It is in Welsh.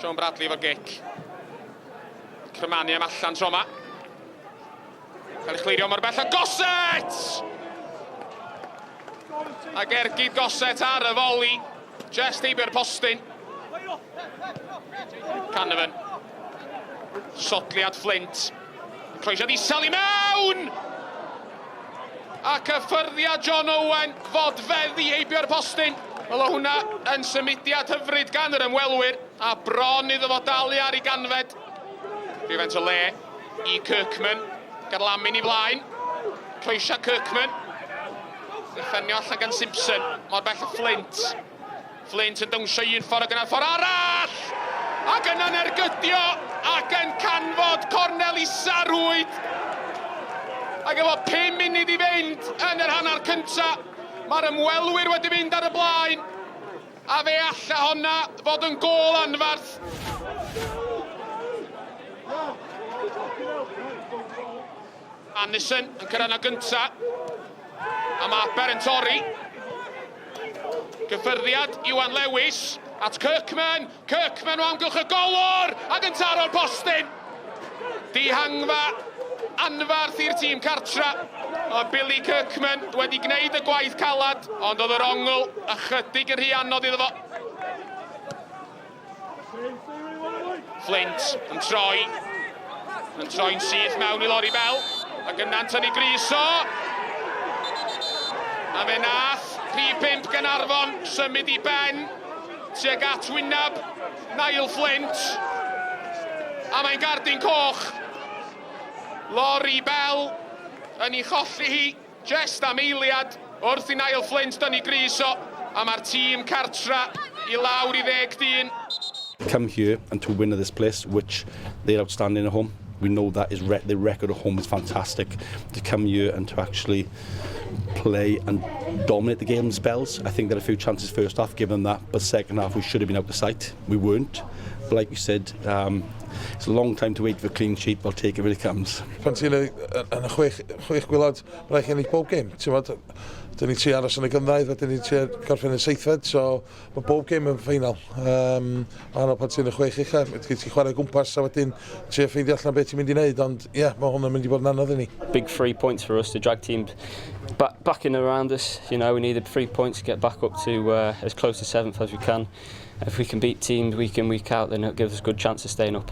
Sean Bradley efo gic. Crymani am allan tro yma. Cael ei chlirio mor bell a Goset! Ac ergyd Goset ar y foli. Just eibio'r postyn. Caernarfon. Sotliad Flint. Croesiad isel i mewn! Ac y ffyrddiad John Owen fodfeddi eibio'r postyn. Wel o hwnna yn symudiad hyfryd gan yr ymwelwyr. A bron iddo fo dalu ar ei ganfed. Rhywfaint o le i Kirkman. Garlamin i flaen. Croesia Kirkman. Effennio allan gan Simpson. Mor bell o Flint. Flint yn dawnsio un ffordd ac yna'r ffordd arall! Ac yna'n ergydio ac yn canfod cornel isa rwyd. Ac efo 5 munud i fynd yn yr hanner cynta. Mae'r ymwelwyr wedi mynd ar y blaen. A fe alla honna fod yn gôl anfarth. Anderson yn cyrraedd yna gynta. A mae Aber yn torri. Gyffyrddiad Iwan Lewis at Kirkman. Kirkman o amgylch y golwr ac yn taro'r postyn. Dihangfa anfarth i'r tîm cartra. O Billy Kirkman wedi gwneud y gwaith calad, ond oedd yr ongl ychydig yn rhy anodd iddo fo. Flint yn troi. Yn troi'n syth mewn i Lori Bell. Ac yn Anthony Griso. A fe nath 3-5 Caernarfon symud i ben tuag at wyneb Niall Flint. A mae'n gardyn coch. Lori Bell yn ei cholli hi just am eiliad wrth i Niall Flint dynnu Griso. A mae'r tîm cartra i lawr i 10 dyn. Come here and to win at this place, which they're outstanding at home. We know that is their record at home is fantastic. To come here and to actually play and dominate the game in spells. I think there are a few chances first half, given that, but second half we should have been out of sight. We weren't. But like you said, it's a long time to wait for a clean sheet. We'll take it when it comes. Pan ti'n yn y chwech gwylod, mae'n rhaid i ni bob gêm. Dyn ni tri aros yn y gynddaidd a dyn ni tri gorffen yn seithfed, so mae bob gêm yn ffeinal. Ano pan ti'n y chwech ucha, ti'n chwarae gwmpas a wedyn tri ffeindio allan beth ti'n mynd i wneud, ond ie, mae hwnna'n mynd i bod yn anodd i ni. Big 3 points for us to drag teams back in around us. You know, we needed 3 points to get back up to as close to 7th as we can. If we can beat teams week in, week out, then it gives us a good chance of staying up.